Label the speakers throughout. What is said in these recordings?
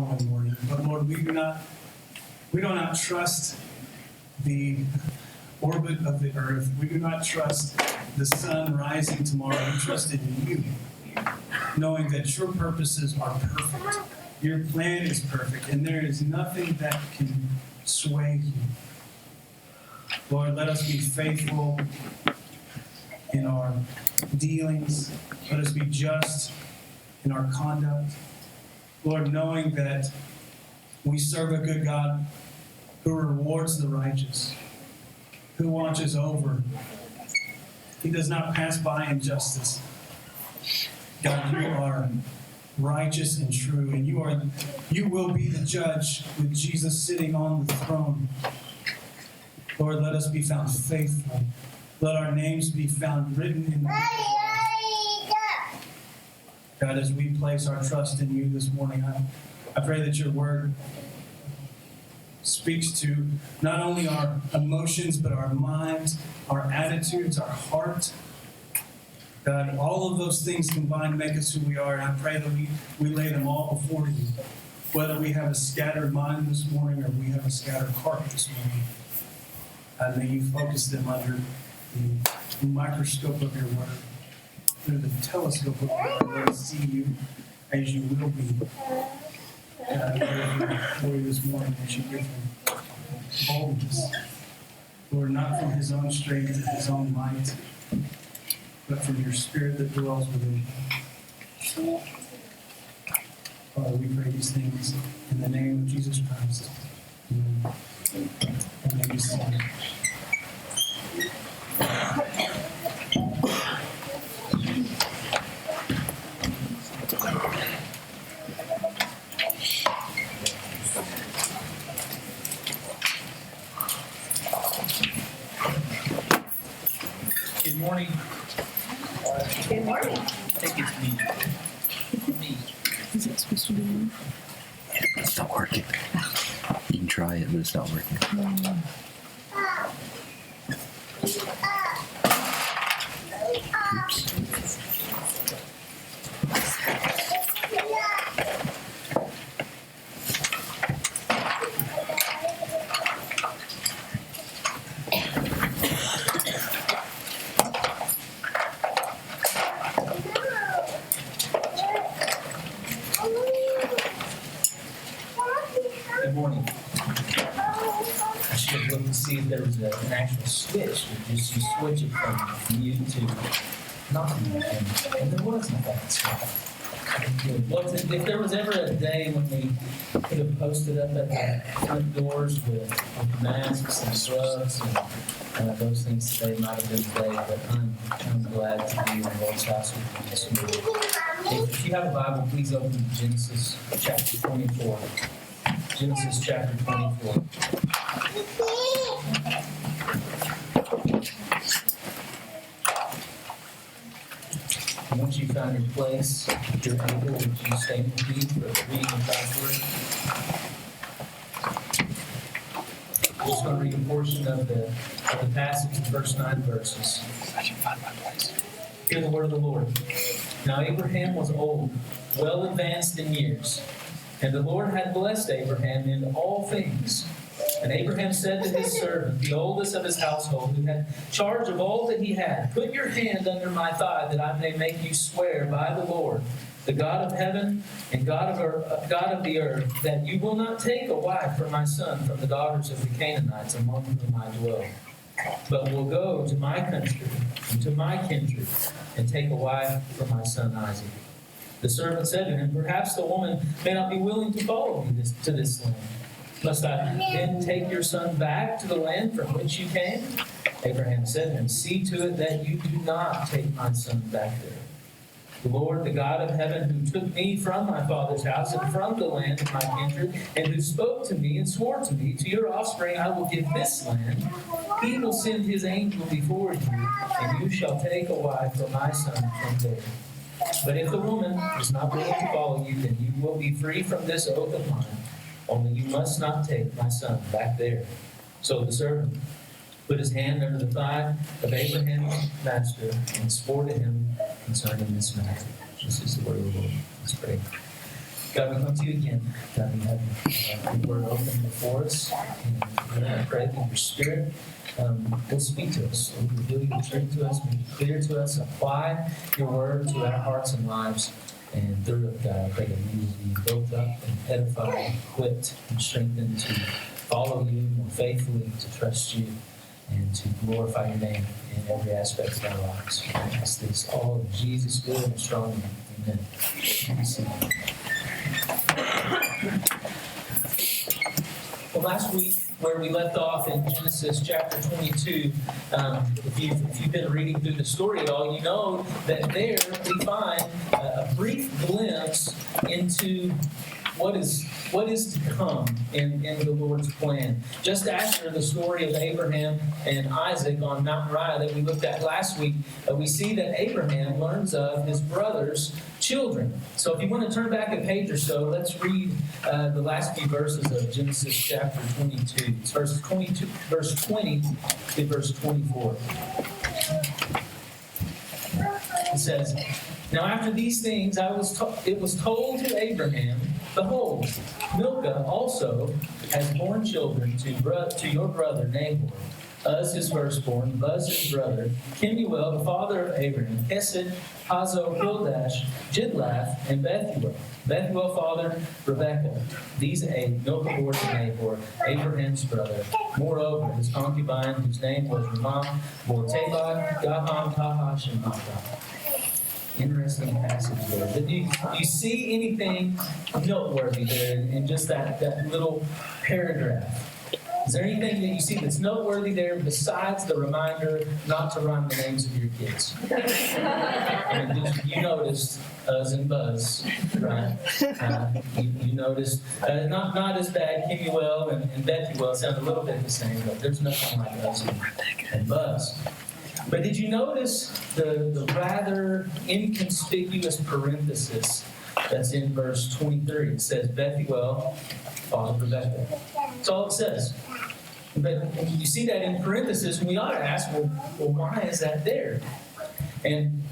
Speaker 1: one morning. But Lord, we do not trust the orbit of the earth. We do not trust the sun rising tomorrow. We trust in you, knowing that your purposes are perfect. Your plan is perfect, and there is nothing that can sway you. Lord, let us be faithful in our dealings. Let us be just in our conduct. Lord, knowing that we serve a good God who rewards the righteous, who watches over. He does not pass by injustice. God, you are righteous and true, and you will be the judge with Jesus sitting on the throne. Lord, let us be found faithful. Let our names be found written in the book. God, as we place our trust in you this morning, I pray that your word speaks to not only our emotions, but our minds, our attitudes, our heart. God, all of those things combined make us who we are, and I pray that we lay them all before you. Whether we have a scattered mind this morning or we have a scattered heart this morning, may you focus them under the microscope of your word, through the telescope of your word. Let us see you as you will be. And I pray for you this morning that you give him boldness. Lord, not from his own strength and his own might, but from your spirit that dwells within him. Father, we pray these things in the name of Jesus Christ. Amen. And may you see it.
Speaker 2: Good morning.
Speaker 3: Good morning.
Speaker 2: I think it's me.
Speaker 3: Is it supposed to be on?
Speaker 4: It's not working. You can try it, but it's not working. Oops.
Speaker 2: Good morning. I should have looked to see if there was an actual switch. You switch it from mute to not mute, and there wasn't that switch. Well, if there was ever a day when we could have posted up at the front doors with masks and gloves and those things, today might have been the day, but I'm glad to be in the Lord's house with you this morning. If you have a Bible, please open to Genesis chapter 24. Genesis chapter 24. And once you found your place, if you're able, would you stand with me for the reading of God's word? I'm just going to read a portion of the passage, the first 9 verses. Hear the word of the Lord. Now Abraham was old, well advanced in years, and the Lord had blessed Abraham in all things. And Abraham said to his servant, the oldest of his household, who had charge of all that he had, put your hand under my thigh, that I may make you swear by the Lord, the God of heaven and God of the earth, that you will not take a wife for my son from the daughters of the Canaanites among whom I dwell, but will go to my country and to my kindred, and take a wife for my son Isaac. The servant said to him, perhaps the woman may not be willing to follow me to this land. Must I then take your son back to the land from which you came? Abraham said to him, see to it that you do not take my son back there. The Lord, the God of heaven, who took me from my father's house and from the land of my kindred, and who spoke to me and swore to me, to your offspring I will give this land. He will send his angel before you, and you shall take a wife for my son from there. But if the woman is not willing to follow you, then you will be free from this oath of mine. Only you must not take my son back there. So the servant put his hand under the thigh of Abraham's master and swore to him concerning this matter. This is the word of the Lord. Let's pray. God, we come to you again. God, we have your word open before us. And I pray that your Spirit will speak to us. Will reveal your truth to us, make it clear to us, apply your word to our hearts and lives. And through it, God, I pray that we will be built up and edified, equipped, and strengthened to follow you more faithfully, to trust you, and to glorify your name in every aspect of our lives. I ask this all in Jesus' good and strong name. Amen. Well, last week, where we left off in Genesis chapter 22, if you've been reading through the story at all, you know that there we find a brief glimpse into what is to come in the Lord's plan. Just after the story of Abraham and Isaac on Mount Moriah that we looked at last week, we see that Abraham learns of his brother's children. So if you want to turn back a page or so, let's read the last few verses of Genesis chapter 22. It's verse 20 to verse 24. It says, "Now after these things it was told to Abraham, Behold, Milcah also has borne children to your brother Nahor, Uz his firstborn, Buz his brother, Kemuel the father of Abraham, Hesed, Hazo, Pildash, Jidlaph, and Bethuel. Bethuel fathered Rebekah. These eight Milcah bore to Nahor, Abraham's brother. Moreover, his concubine, whose name was Ramah, bore Tabah, Gaham, Tahash, and Makkah." Interesting passage there. But do you see anything noteworthy there in just that little paragraph? Is there anything that you see that's noteworthy there besides the reminder not to rhyme the names of your kids? And you noticed Uz and Buzz, right? You noticed not as bad. Kemuel and Bethuel sound a little bit the same, but there's nothing like Uz and Buzz. But did you notice the rather inconspicuous parenthesis that's in verse 23? It says, Bethuel fathered Rebekah. That's all it says. But you see that in parenthesis, and we ought to ask, well, why is that there? And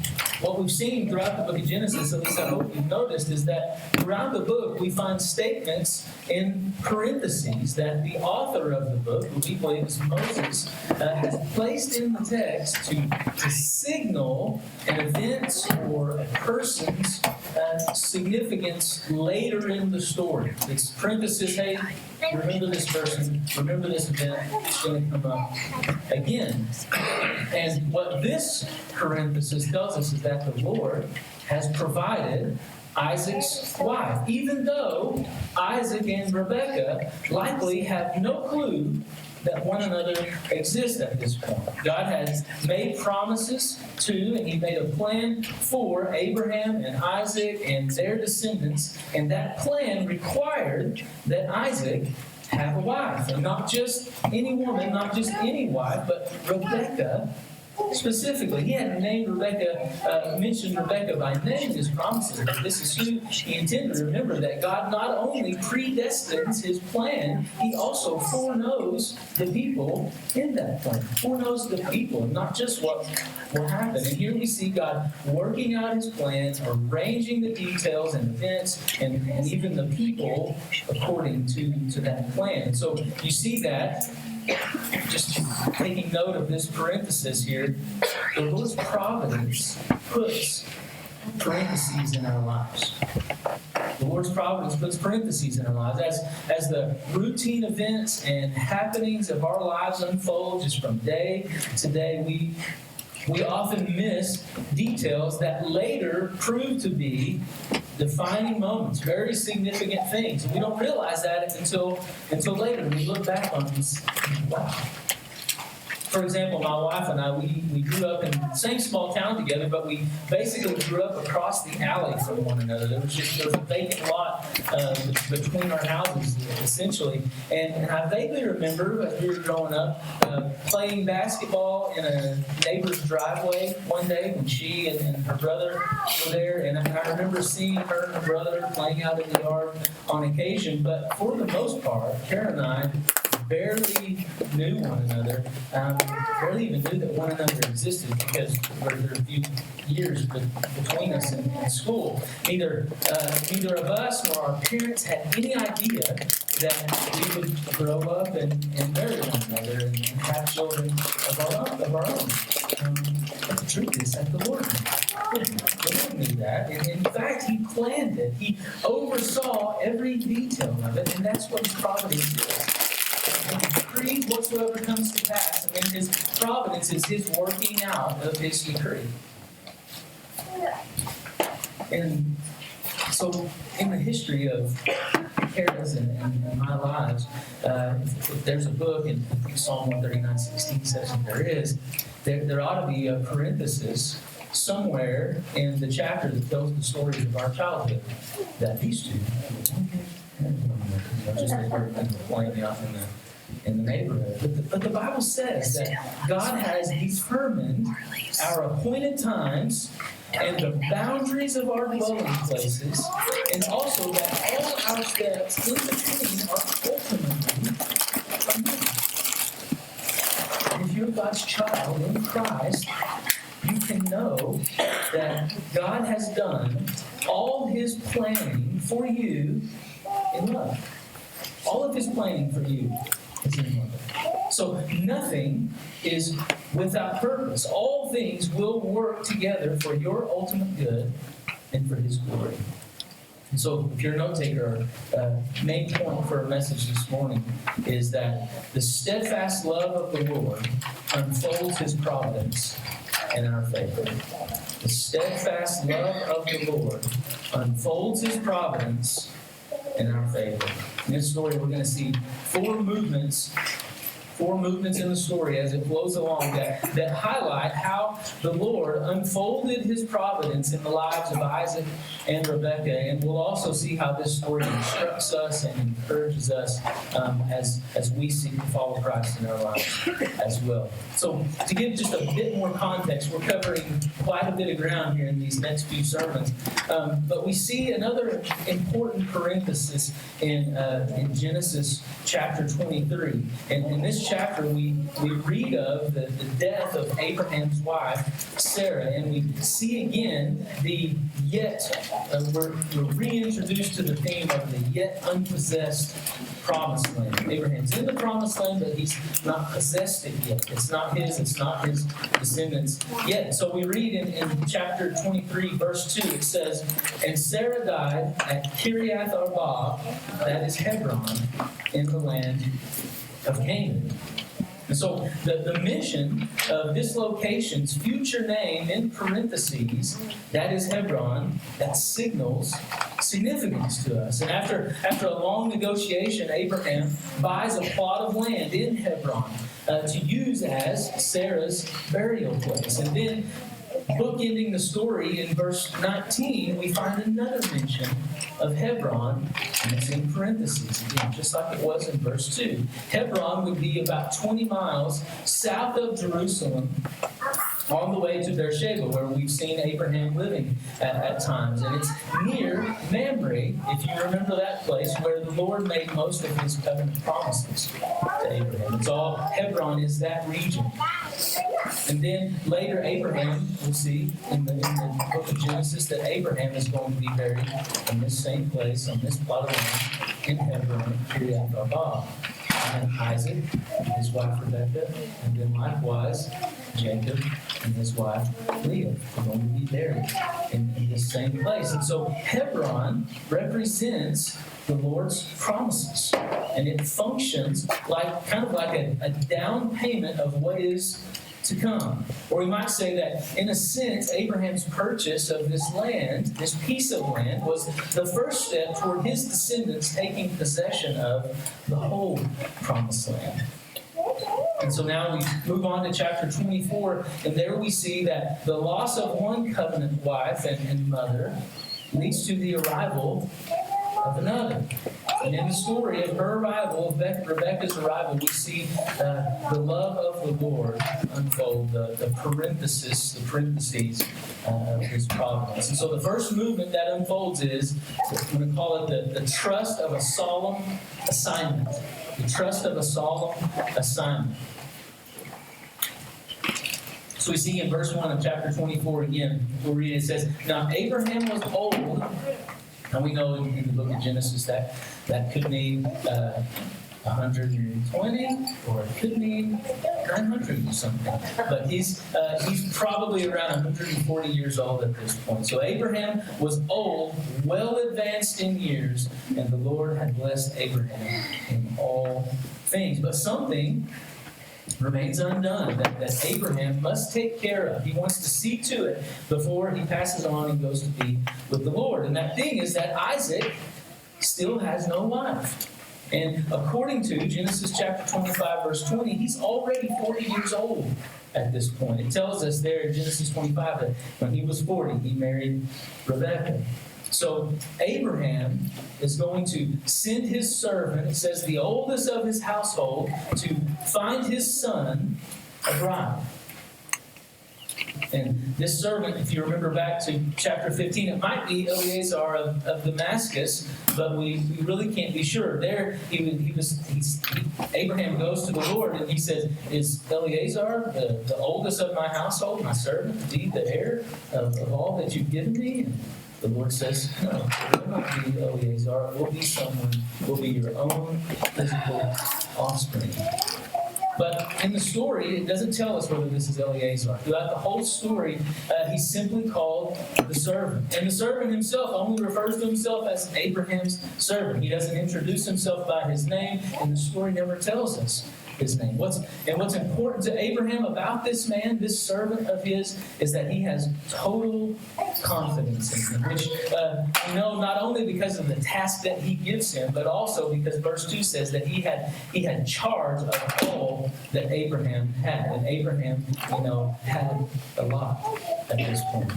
Speaker 2: what we've seen throughout the book of Genesis, at least I hope you've noticed, is that throughout the book we find statements in parentheses that the author of the book, who we believe is Moses, has placed in the text to signal an event or a person's significance later in the story. It's parenthesis, hey, remember this person, remember this event, it's going to come up again. And what this parenthesis tells us is that the Lord has provided Isaac's wife, even though Isaac and Rebekah likely have no clue that one another exists at this point. God has made promises to, and He made a plan for Abraham and Isaac and their descendants, and that plan required that Isaac have a wife, and not just any woman, not just any wife, but Rebekah specifically. He hadn't named Rebekah, mentioned Rebekah by name in His promises, but this is who He intended. Remember that God not only predestines His plan, He also foreknows the people in that plan. Foreknows the people, not just what will happen. And here we see God working out His plan, arranging the details and events, and even the people according to that plan. And so you see that. Just taking note of this parenthesis here, the Lord's providence puts parentheses in our lives. The Lord's providence puts parentheses in our lives. As the routine events and happenings of our lives unfold just from day to day, we often miss details that later prove to be defining moments, very significant things. And we don't realize that until later. We look back on this, wow. For example, my wife and I, we grew up in the same small town together, but we basically grew up across the alley from one another. There was a vacant lot between our houses, essentially. And I vaguely remember, as we were growing up, playing basketball in a neighbor's driveway one day when she and her brother were there. And I remember seeing her and her brother playing out in the yard on occasion. But for the most part, Karen and I barely knew one another, barely even knew that one another existed because there were a few years between us in school. Neither of us nor our parents had any idea that we would grow up and marry one another and have children of our own. But the truth is that the Lord knew that. And in fact, He planned it. He oversaw every detail of it, and that's what His providence is. When He decrees whatsoever comes to pass, and then His providence is His working out of His decree. And so, in the history of Kara's and my lives, if there's a book, and I think Psalm 139:16 says that there ought to be a parenthesis somewhere in the chapter that tells the stories of our childhood. That these two, just they were playing out in the neighborhood. But the Bible says that God has determined our appointed times and the boundaries of our dwelling places, and also that all our steps in between are ultimately from Him. If you're God's child in Christ, you can know that God has done all His planning for you in love. All of His planning for you is in love. So nothing is without purpose. All things will work together for your ultimate good and for His glory. And so if you're a note taker, main point for our message this morning is that the steadfast love of the Lord unfolds His providence in our favor. The steadfast love of the Lord unfolds His providence in our favor. In this story, we're going to see four movements in the story as it flows along that highlight how the Lord unfolded His providence in the lives of Isaac and Rebekah. And we'll also see how this story instructs us and encourages us as we seek to follow Christ in our lives as well. So to give just a bit more context, we're covering quite a bit of ground here in these next few sermons. But we see another important parenthesis in Genesis chapter 23. And in this chapter, we read of the death of Abraham's wife, Sarah, and we see again we're reintroduced to the theme of the yet unpossessed promised land. Abraham's in the promised land, but he's not possessed it yet. It's not his descendants yet. So we read in chapter 23, verse 2, it says, "And Sarah died at Kiriath Arba," that is Hebron, in the land of Canaan. And so the mention of this location's future name in parentheses, that is Hebron, that signals significance to us. And after a long negotiation, Abraham buys a plot of land in Hebron to use as Sarah's burial place. And then, bookending the story in verse 19, we find another mention of Hebron, and it's in parentheses again, just like it was in verse 2. Hebron would be about 20 miles south of Jerusalem, on the way to Beersheba, where we've seen Abraham living at times. And it's near Mamre, if you remember that place, where the Lord made most of His covenant promises to Abraham. It's all, Hebron is that region. And then later Abraham, we'll see in the book of Genesis, that Abraham is going to be buried in this same place, on this plot of land, in Hebron, Kiriath Arba. And Isaac and his wife Rebekah, and then likewise Jacob and his wife Leah are going to be buried in this same place. And so Hebron represents the Lord's promises, and it functions like a down payment of what is to come. Or we might say that, in a sense, Abraham's purchase of this land, this piece of land, was the first step toward his descendants taking possession of the whole promised land. And so now we move on to chapter 24, and there we see that the loss of one covenant wife and mother leads to the arrival of another. And in the story of her arrival, of Rebecca's arrival, we see the love of the Lord unfold, the parentheses of his providence. And so the first movement that unfolds is, I'm going to call it the trust of a solemn assignment. The trust of a solemn assignment. So we see in verse 1 of chapter 24 again, we'll read it says, "Now Abraham was old." And we know in the book of Genesis that could mean 120, or it could mean 900 or something. But he's probably around 140 years old at this point. So Abraham was old, well advanced in years, and the Lord had blessed Abraham in all things. But something remains undone that Abraham must take care of. He wants to see to it before he passes on and goes to be with the Lord. And that thing is that Isaac still has no wife. And according to Genesis chapter 25, verse 20, he's already 40 years old at this point. It tells us there in Genesis 25 that when he was 40, he married Rebekah. So Abraham is going to send his servant, it says the oldest of his household, to find his son a bride. And this servant, if you remember back to chapter 15, it might be Eleazar of Damascus, but we really can't be sure. There, Abraham goes to the Lord and he says, "Is Eleazar the oldest of my household, my servant, to be the heir of all that you've given me?" And the Lord says, "No, it will not be Eleazar. It will be someone, it will be your own physical offspring." But in the story, it doesn't tell us whether this is Eleazar. Throughout the whole story, he's simply called the servant. And the servant himself only refers to himself as Abraham's servant. He doesn't introduce himself by his name, and the story never tells us his name. What's important to Abraham about this man, this servant of his, is that he has total confidence in him, which we know not only because of the task that he gives him, but also because verse 2 says that he had charge of all that Abraham had. And Abraham, had a lot at this point.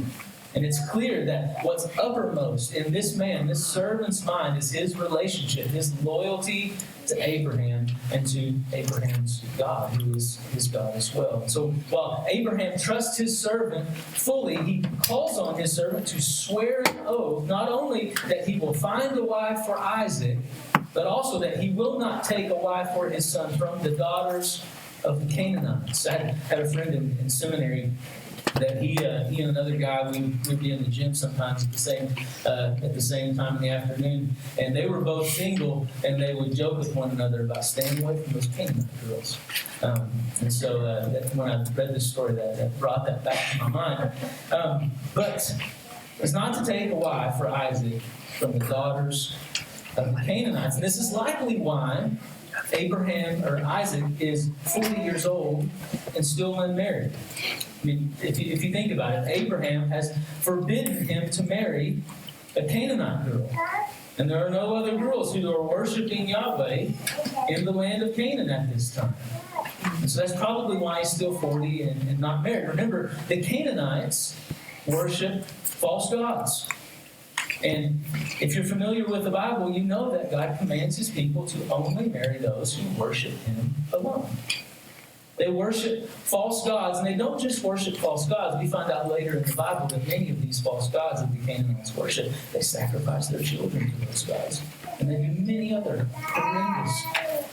Speaker 2: And it's clear that what's uppermost in this man, this servant's mind, is his relationship, his loyalty to Abraham and to Abraham's God, who is his God as well. So while Abraham trusts his servant fully, he calls on his servant to swear an oath, not only that he will find a wife for Isaac, but also that he will not take a wife for his son from the daughters of the Canaanites. I had a friend in seminary that he and another guy, we'd be in the gym sometimes at the same time in the afternoon, and they were both single, and they would joke with one another about staying away from those Canaanite girls. And so when I read this story, that brought that back to my mind. But it's not to take a wife for Isaac from the daughters of the Canaanites. And this is likely why Isaac is 40 years old and still unmarried. I mean, if you think about it, Abraham has forbidden him to marry a Canaanite girl. And there are no other girls who are worshiping Yahweh in the land of Canaan at this time. And so that's probably why he's still 40 and not married. Remember, the Canaanites worship false gods. And if you're familiar with the Bible, you know that God commands his people to only marry those who worship him alone. They worship false gods, and they don't just worship false gods. We find out later in the Bible that many of these false gods that the Canaanites worship, they sacrifice their children to those gods. And they do many other horrendous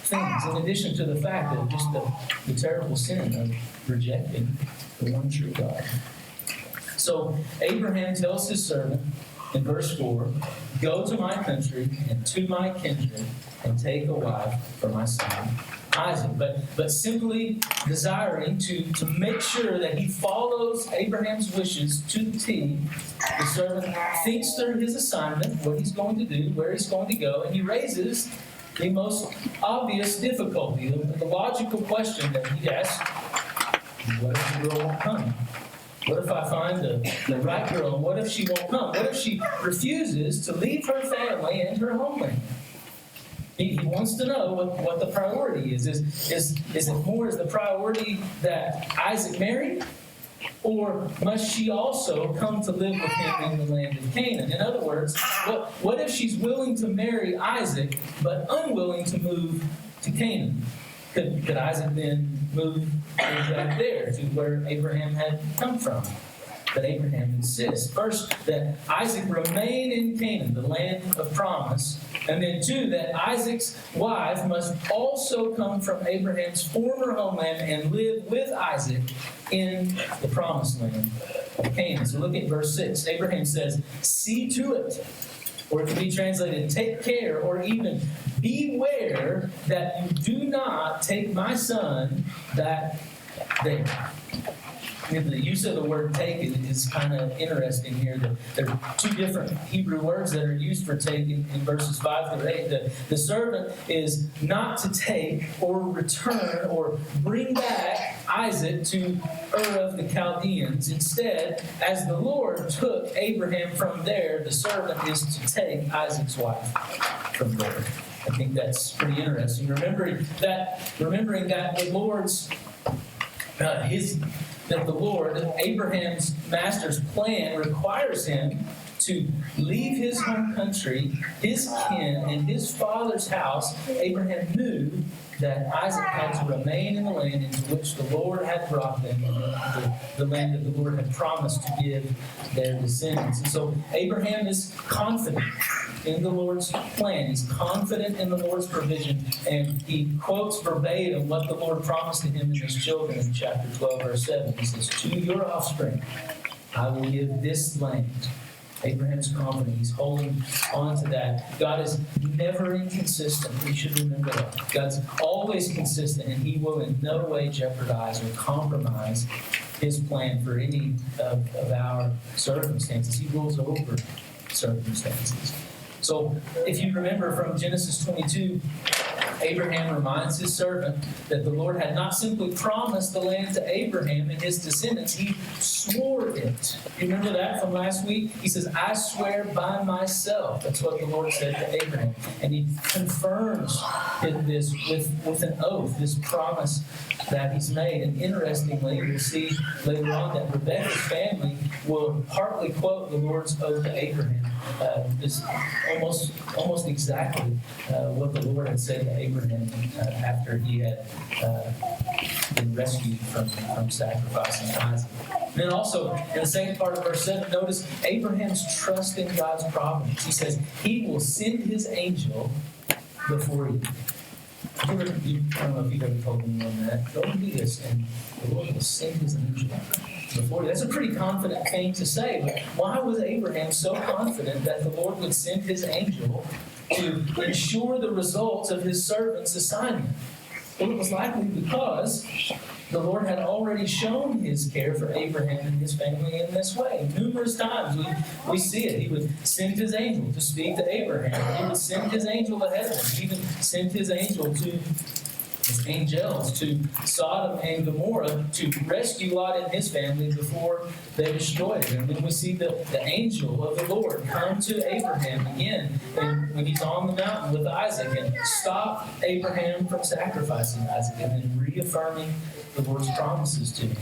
Speaker 2: things, in addition to the fact that just the terrible sin of rejecting the one true God. So Abraham tells his servant in verse 4, "Go to my country and to my kindred and take a wife for my son Isaac." But simply desiring to make sure that he follows Abraham's wishes to the T, the servant thinks through his assignment, what he's going to do, where he's going to go, and he raises the most obvious difficulty, the logical question that he asks: what if the girl won't come? What if I find the right girl? And what if she won't come? What if she refuses to leave her family and her homeland? He wants to know what the priority is. Is the priority that Isaac marry? Or must she also come to live with him in the land of Canaan? In other words, what if she's willing to marry Isaac, but unwilling to move to Canaan? Could Isaac then move back there to where Abraham had come from? But Abraham insists, first, that Isaac remain in Canaan, the land of promise, and then two, that Isaac's wife must also come from Abraham's former homeland and live with Isaac in the promised land of Canaan. So look at verse 6. Abraham says, "See to it," or it can be translated, "take care," or even "beware that you do not take my son that day." The use of the word "take" is kind of interesting here. There are two different Hebrew words that are used for "take" in verses 5 through 8. The servant is not to take or return or bring back Isaac to Ur of the Chaldeans. Instead, as the Lord took Abraham from there, the servant is to take Isaac's wife from there. I think that's pretty interesting. Remembering that the Lord's that the Lord, Abraham's master's plan, requires him to leave his home country, his kin, and his father's house. Abraham knew that Isaac had to remain in the land into which the Lord had brought them, the land that the Lord had promised to give their descendants. And so Abraham is confident in the Lord's plan. He's confident in the Lord's provision. And he quotes verbatim what the Lord promised to him and his children in chapter 12, verse 7. He says, "To your offspring I will give this land." Abraham's confident. He's holding on to that. God is never inconsistent. We should remember that. God's always consistent, and he will in no way jeopardize or compromise his plan for any of our circumstances. He rules over circumstances. So if you remember from Genesis 22, Abraham reminds his servant that the Lord had not simply promised the land to Abraham and his descendants, he swore it. You remember that from last week? He says, "I swear by myself." That's what the Lord said to Abraham. And he confirms this with an oath, this promise that he's made. And interestingly, we'll see later on that Rebekah's family will partly quote the Lord's oath to Abraham. This almost exactly what the Lord had said to Abraham after he had been rescued from sacrificing Isaac. And then also, in the second part of verse 7, notice Abraham's trust in God's providence. He says, he will send his angel before you. I don't know if you've ever told anyone that. Go and do this, and the Lord will send his angel before you. That's a pretty confident thing to say, but why was Abraham so confident that the Lord would send his angel to ensure the results of his servant's assignment? Well, it was likely because the Lord had already shown his care for Abraham and his family in this way. Numerous times we see it. He would send his angel to speak to Abraham. He would send his angel ahead of him. He even sent his angels to Sodom and Gomorrah to rescue Lot and his family before they destroyed it. And then we see the angel of the Lord come to Abraham again when he's on the mountain with Isaac and stop Abraham from sacrificing Isaac and then reaffirming the Lord's promises to him.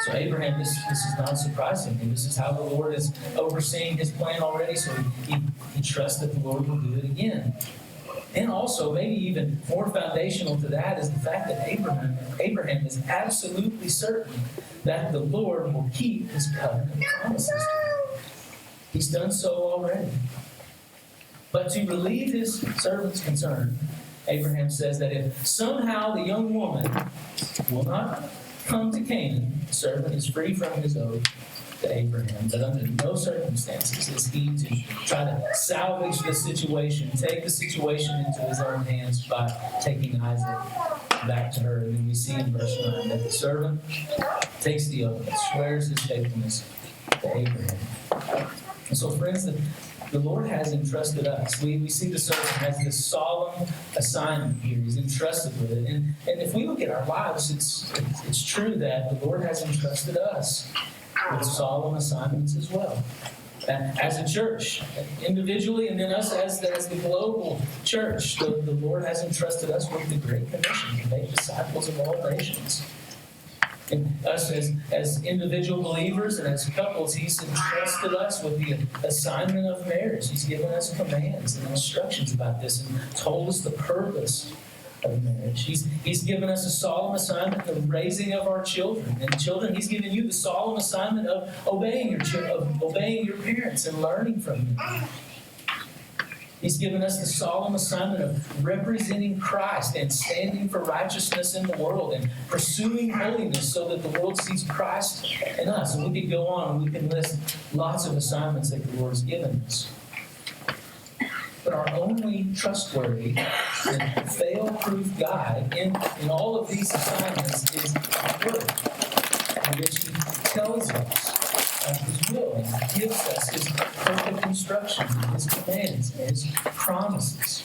Speaker 2: So Abraham, this is not surprising. This is how the Lord is overseeing his plan already, so he trusts that the Lord will do it again. And also, maybe even more foundational to that is the fact that Abraham is absolutely certain that the Lord will keep his covenant promises to him. He's done so already. But to relieve his servant's concern, Abraham says that if somehow the young woman will not come to Canaan, the servant is free from his oath to Abraham, but under no circumstances is he to try to salvage the situation, take the situation into his own hands by taking Isaac back to her. And then we see in verse 9 that the servant takes the oath and swears his faithfulness to Abraham. And so, friends, the Lord has entrusted us. We see the servant has this solemn assignment here. He's entrusted with it. And if we look at our lives, it's true that the Lord has entrusted us with solemn assignments as well. As a church, individually, and then us as the global church, the Lord has entrusted us with the Great Commission to make disciples of all nations. And us as individual believers and as couples, He's entrusted us with the assignment of marriage. He's given us commands and instructions about this and told us the purpose of marriage. He's given us a solemn assignment, the raising of our children. And children, He's given you the solemn assignment of obeying your parents and learning from them. He's given us the solemn assignment of representing Christ and standing for righteousness in the world and pursuing holiness so that the world sees Christ in us. And we could go on and we can list lots of assignments that the Lord has given us. But our only trustworthy and fail-proof guide in all of these assignments is His Word, in which He tells us His will and gives us His perfect instructions, and His commands, and His promises.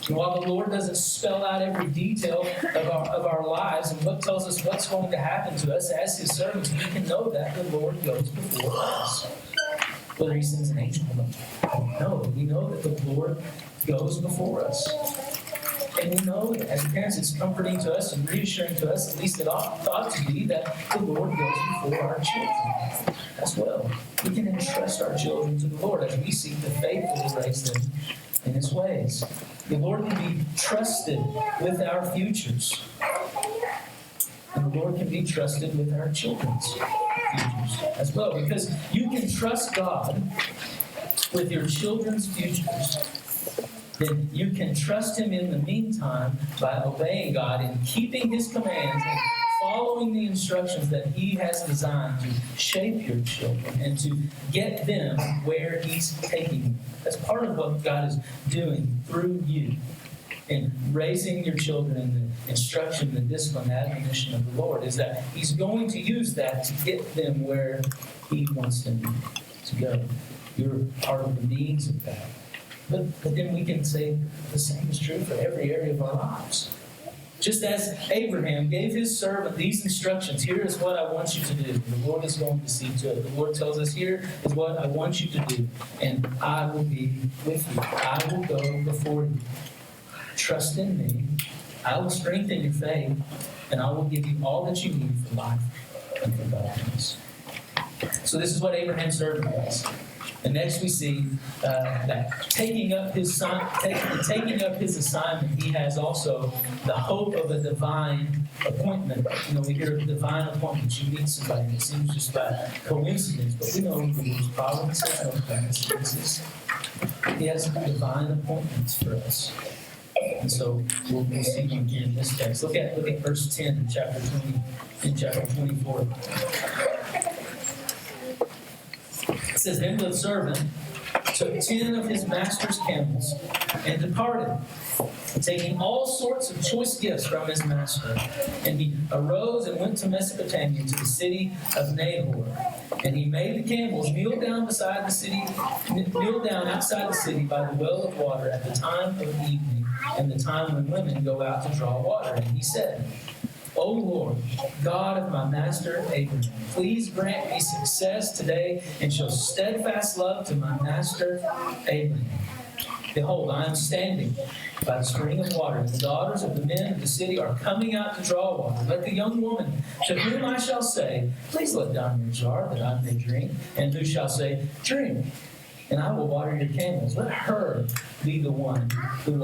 Speaker 2: And while the Lord doesn't spell out every detail of our lives and what tells us what's going to happen to us as His servants, we can know that the Lord goes before us. Whether He sends an angel, I don't know. We know that the Lord goes before us. And we know that as parents, it's comforting to us and reassuring to us, at least it ought to be, that the Lord goes before our children as well. We can entrust our children to the Lord as we seek to faithfully raise them in His ways. The Lord can be trusted with our futures. And the Lord can be trusted with our children's futures as well. Because you can trust God with your children's futures. Then you can trust Him in the meantime by obeying God and keeping His commands and following the instructions that He has designed to shape your children and to get them where He's taking them. That's part of what God is doing through you in raising your children in the instruction, the discipline, the admonition of the Lord, is that He's going to use that to get them where He wants them to go. You're part of the means of that. But then we can say the same is true for every area of our lives. Just as Abraham gave his servant these instructions, here is what I want you to do. The Lord is going to see to it. The Lord tells us, here is what I want you to do. And I will be with you. I will go before you. Trust in me. I will strengthen your faith. And I will give you all that you need for life and for godliness. So this is what Abraham's servant does. And next we see that taking up his assignment, he has also the hope of a divine appointment. You know, we hear of divine appointments. You meet somebody, and it seems just by coincidence, but we know there's providences and no coincidences. He has divine appointments for us. And so we'll see them here in this text. Look at verse 10 in chapter 24. It says, then the servant took 10 of his master's camels and departed, taking all sorts of choice gifts from his master. And he arose and went to Mesopotamia, to the city of Nahor. And he made the camels kneel down outside the city by the well of water at the time of evening, and the time when women go out to draw water. And he said, O Lord, God of my master Abraham, please grant me success today and show steadfast love to my master Abraham. Behold, I am standing by the spring of water, and the daughters of the men of the city are coming out to draw water. Let the young woman to whom I shall say, please let down your jar that I may drink, and who shall say, drink, and I will water your camels. Let her be the one whom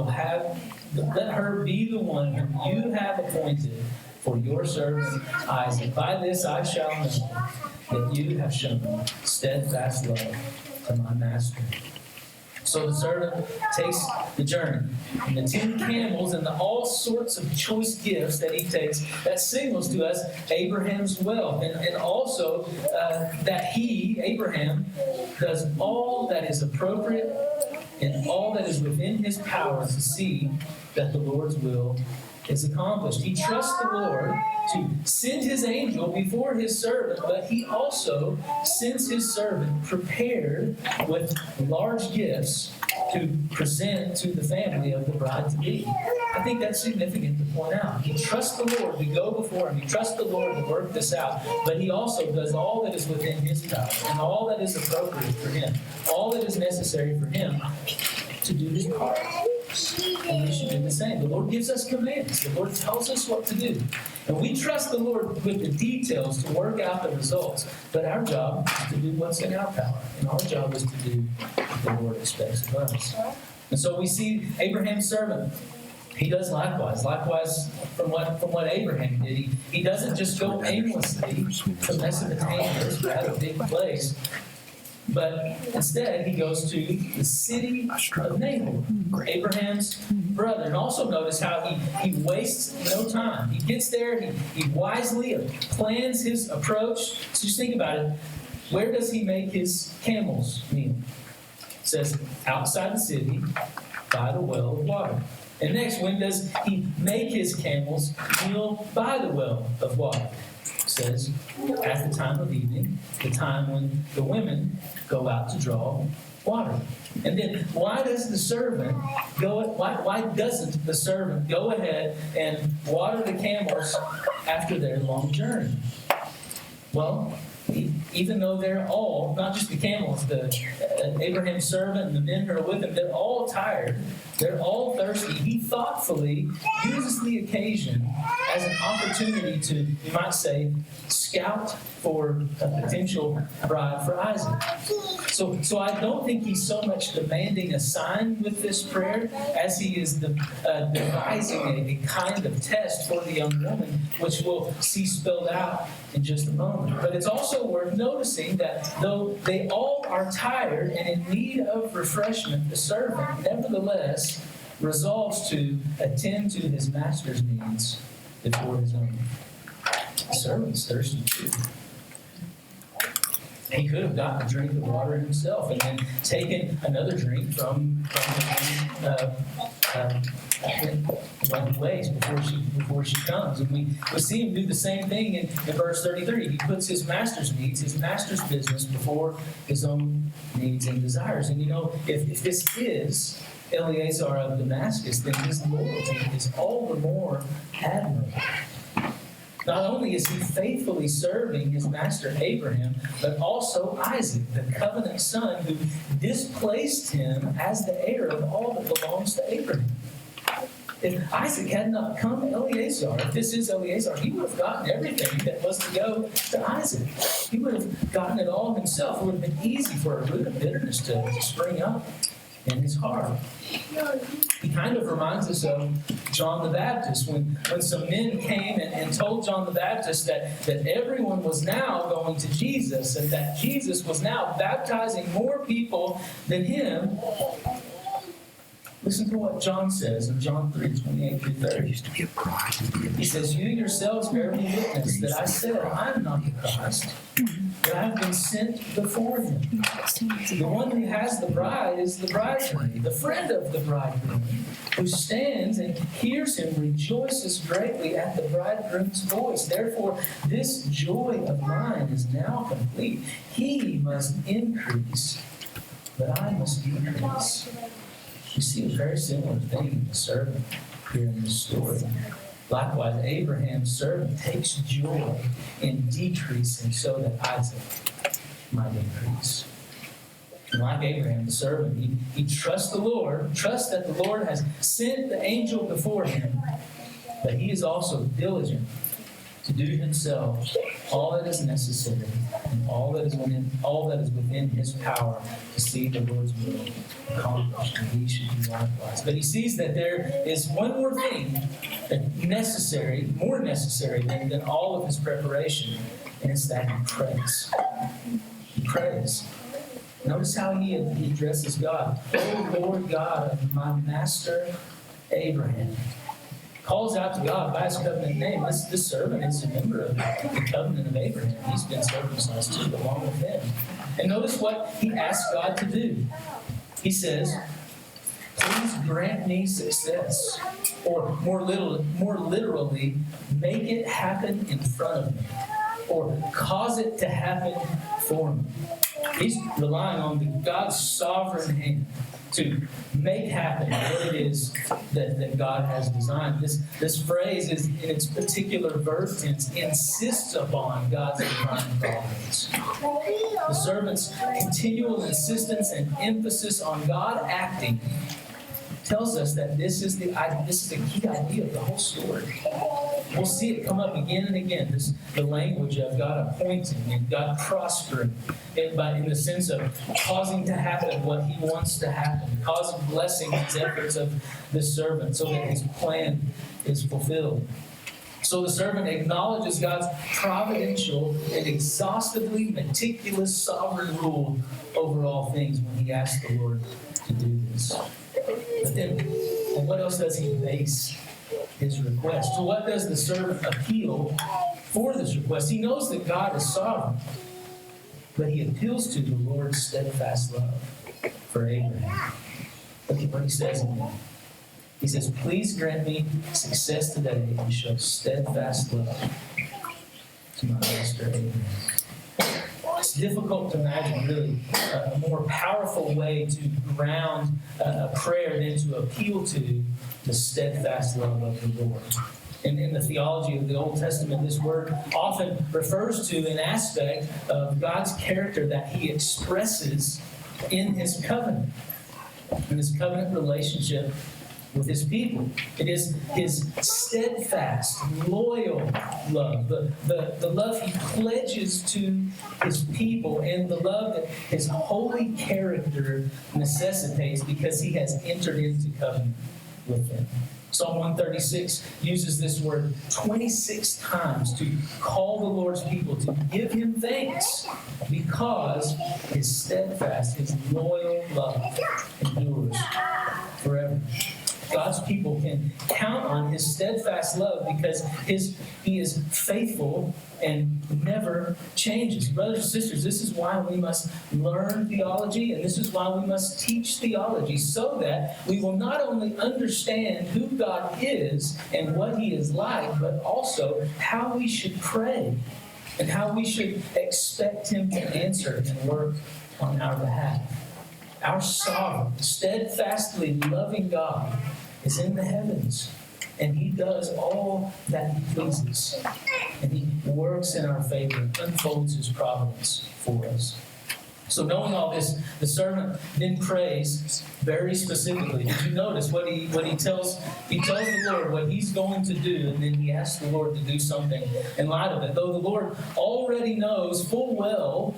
Speaker 2: you have appointed for your servant Isaac. By this I shall know that you have shown steadfast love to my master. So the servant takes the journey, and the 10 camels and all sorts of choice gifts that he takes, that signals to us Abraham's wealth, and also that Abraham, does all that is appropriate and all that is within his power to see that the Lord's will is accomplished. He trusts the Lord to send His angel before His servant, but He also sends His servant prepared with large gifts to present to the family of the bride-to-be. I think that's significant to point out. He trusts the Lord to go before Him. He trusts the Lord to work this out, but He also does all that is within His power and all that is appropriate for Him, all that is necessary for Him to do His part. And we should do the same. The Lord gives us commands. The Lord tells us what to do. And we trust the Lord with the details to work out the results. But our job is to do what's in our power. And our job is to do what the Lord expects of us. And so we see Abraham's servant. He does likewise. Likewise, from what Abraham did. He doesn't just go aimlessly to Mesopotamia, it's rather a big place. But instead, he goes to the city of Nahor, Abraham's brother. And also notice how he wastes no time. He gets there, he wisely plans his approach. So just think about it. Where does he make his camels kneel? It says, outside the city, by the well of water. And next, when does he make his camels kneel by the well of water? It says, at the time of evening, the time when the women go out to draw water. And then, why doesn't the servant go ahead and water the camels after their long journey? Well, even though they're all, not just the camels, Abraham's servant and the men who are with him, they're all tired, they're all thirsty. He thoughtfully uses the occasion as an opportunity to, you might say, scout for a potential bride for Isaac. So I don't think he's so much demanding a sign with this prayer as he is devising a kind of test for the young woman, which we'll see spelled out in just a moment. But it's also worth noticing that though they all are tired and in need of refreshment, the servant nevertheless resolves to attend to his master's needs before his own. The servant's thirsty too. He could have gotten a drink of water himself and then taken another drink from the ways before she comes. And we see him do the same thing in verse 33. He puts his master's needs, his master's business before his own needs and desires. And if this is Eleazar of Damascus, then his loyalty is all the more admirable. Not only is he faithfully serving his master Abraham, but also Isaac, the covenant son who displaced him as the heir of all that belongs to Abraham. If Isaac had not come Eleazar, if this is Eleazar, he would have gotten everything that was to go to Isaac. He would have gotten it all himself. It would have been easy for a root of bitterness to spring up in his heart. He kind of reminds us of John the Baptist when some men came and told John the Baptist that everyone was now going to Jesus and that Jesus was now baptizing more people than him. Listen to what John says in John 3:28-30.
Speaker 4: There used to be a pride.
Speaker 2: He says, "You yourselves bear me witness that I said, I am not the Christ, but I have been sent before him. The one who has the bride is the bridegroom, the friend of the bridegroom, who stands and hears him rejoices greatly at the bridegroom's voice. Therefore, this joy of mine is now complete. He must increase, but I must decrease." You see a very similar thing in the servant here in this story. Likewise, Abraham's servant takes joy in decreasing so that Isaac might increase. And like Abraham, the servant, he trusts the Lord, trusts that the Lord has sent the angel before him, but he is also diligent to do himself all that is necessary and all that is within his power to see the Lord's will accomplished, and he should do likewise. But he sees that there is one more thing more necessary than all of his preparation, and it's that he prays. He prays. Notice how he addresses God. "O Lord God of my master Abraham." Calls out to God by his covenant name. This servant is a member of the covenant of Abraham. He's been circumcised too, along with him. And notice what he asks God to do. He says, "Please grant me success," or more literally, make it happen in front of me, or cause it to happen for me. He's relying on God's sovereign hand to make happen what it is that God has designed. This phrase is, in its particular verb tense, insists upon God's divine providence. The servant's continual insistence and emphasis on God acting tells us that this is the key idea of the whole story. We'll see it come up again and again. The language of God appointing and God prospering, in the sense of causing to happen what He wants to happen, causing blessing His efforts of the servant so that His plan is fulfilled. So the servant acknowledges God's providential and exhaustively meticulous sovereign rule over all things when he asks the Lord to do this. But then, on what else does he base his request? So what does the servant appeal for this request? He knows that God is sovereign, but he appeals to the Lord's steadfast love for Abraham. Look at what he says in there. He says, please grant me success today and show steadfast love to my master Abraham. It's difficult to imagine, really, a more powerful way to ground a prayer than to appeal to the steadfast love of the Lord. In the theology of the Old Testament, this word often refers to an aspect of God's character that He expresses in His covenant, in His covenant relationship with His people. It is His steadfast, loyal love, the love He pledges to His people, and the love that His holy character necessitates because He has entered into covenant with them. Psalm 136 uses this word 26 times to call the Lord's people to give Him thanks because His steadfast, His loyal love endures forever. God's people can count on His steadfast love because He is faithful and never changes. Brothers and sisters, this is why we must learn theology, and this is why we must teach theology, so that we will not only understand who God is and what He is like, but also how we should pray and how we should expect Him to answer and work on our behalf. Our sovereign, steadfastly loving God is in the heavens, and He does all that He pleases. And He works in our favor and unfolds His providence for us. So knowing all this, the servant then prays very specifically. Did you notice what he tells? He tells the Lord what he's going to do, and then he asks the Lord to do something in light of it. Though the Lord already knows full well,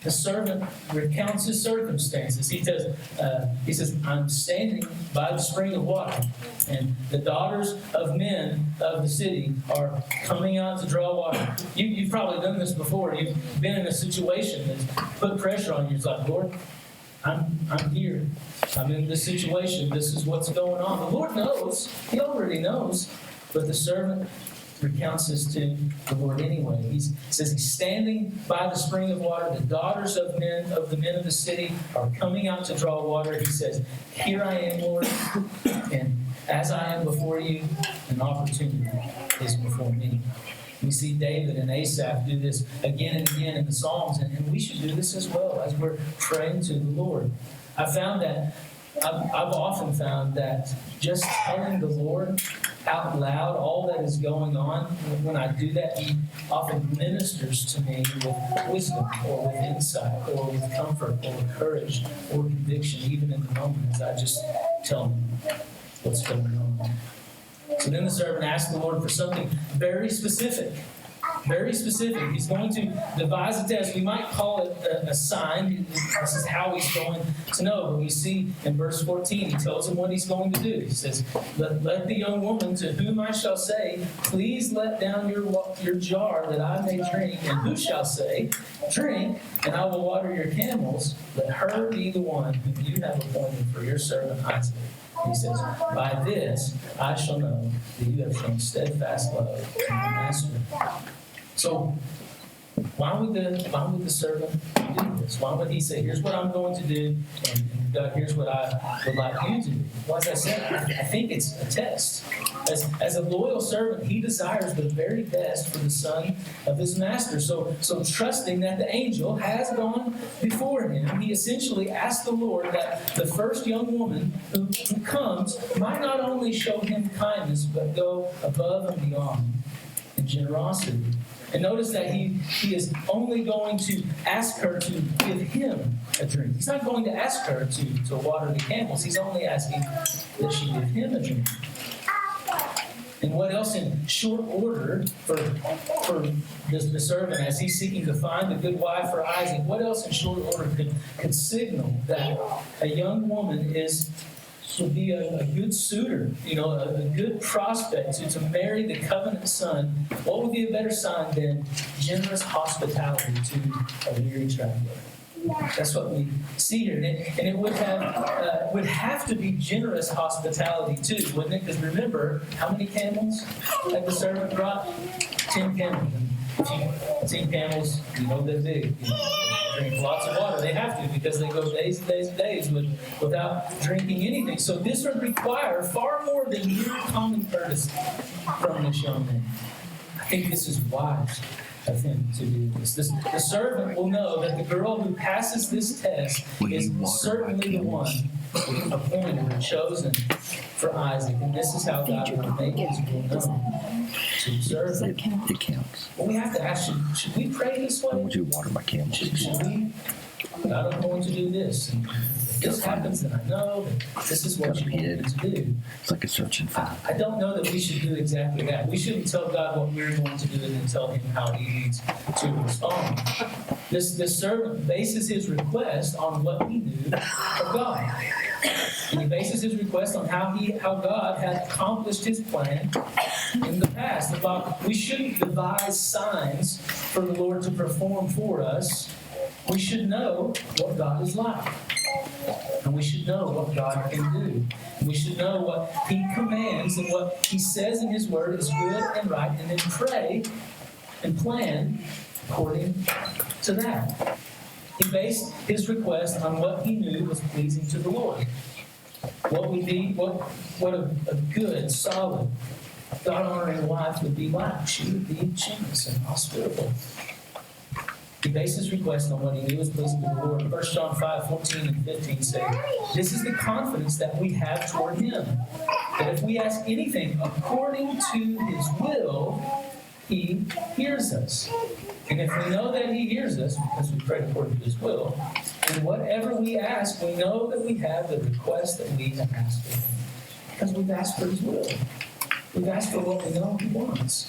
Speaker 2: the servant recounts his circumstances. He says, I'm standing by the spring of water, and the daughters of men of the city are coming out to draw water. You've probably done this before. You've been in a situation that's put pressure on you. It's like, Lord, I'm here. I'm in this situation. This is what's going on. The Lord knows. He already knows. But the servant recounts this to the Lord anyway. He says he's standing by the spring of water. The daughters of the men of the city are coming out to draw water. He says, here I am, Lord, and as I am before you, an opportunity is before me. We see David and Asaph do this again and again in the Psalms, and we should do this as well as we're praying to the Lord. I've often found that just telling the Lord out loud all that is going on, when I do that, He often ministers to me with wisdom or with insight or with comfort or with courage or conviction, even in the moment as I just tell Him what's going on. So then the servant asks the Lord for something very specific. Very specific. He's going to devise a test. We might call it a sign. This is how he's going to know. But we see in verse 14, he tells him what he's going to do. He says, let the young woman to whom I shall say, please let down your jar that I may drink. And who shall say, drink, and I will water your camels. Let her be the one whom you have appointed for your servant Isaac. He says, by this I shall know that you have shown steadfast love to my master. So, why would the servant do this? Why would he say, here's what I'm going to do, and God, here's what I would like you to do? Well, as I said, I think it's a test. As a loyal servant, he desires the very best for the son of his master. So trusting that the angel has gone before him, he essentially asks the Lord that the first young woman who comes might not only show him kindness, but go above and beyond and generosity. And notice that he is only going to ask her to give him a drink. He's not going to ask her to water the camels. He's only asking that she give him a drink. And what else in short order for the servant, as he's seeking to find a good wife for Isaac, what else in short order could signal that a young woman would be a good suitor, a good prospect to marry the covenant son? What would be a better sign than generous hospitality to a weary traveler? That's what we see here. And it would have to be generous hospitality too, wouldn't it? Because remember, how many camels had the servant brought? 10 camels. And if you've seen camels, they're big. They drink lots of water. They have to, because they go days and days and days without drinking anything. So this would require far more than mere common courtesy from this young man. I think this is wise of him to do this. The servant will know that the girl who passes this test is certainly the one appointed or chosen for Isaac. And this is how God will make his will known to serve him.
Speaker 4: It counts.
Speaker 2: Well, we have to ask, should we pray this
Speaker 4: I
Speaker 2: way?
Speaker 4: want you to water my camels.
Speaker 2: Should we? God, I'm going to do this. And if this happens, then I know that this is what you want me to do.
Speaker 4: It's like a search and find.
Speaker 2: I don't know that we should do exactly that. We shouldn't tell God what we're going to do and then tell him how he needs to respond. This servant bases his request on what he knew of God. And he bases his request on how God had accomplished his plan in the past. We shouldn't devise signs for the Lord to perform for us. We should know what God is like. And we should know what God can do. We should know what he commands and what he says in his word is good and right, and then pray and plan according to that. He based his request on what he knew was pleasing to the Lord. What a good, solid, God-honoring wife would be like. She would be generous and hospitable. He based his request on what he knew was pleasing to the Lord. 1 John 5:14 and 15 say, "This is the confidence that we have toward him, that if we ask anything according to his will, he hears us. And if we know that he hears us, because we pray according to his will, then whatever we ask, we know that we have the request that we have asked for him. Because we've asked for his will. We've asked for what we know he wants."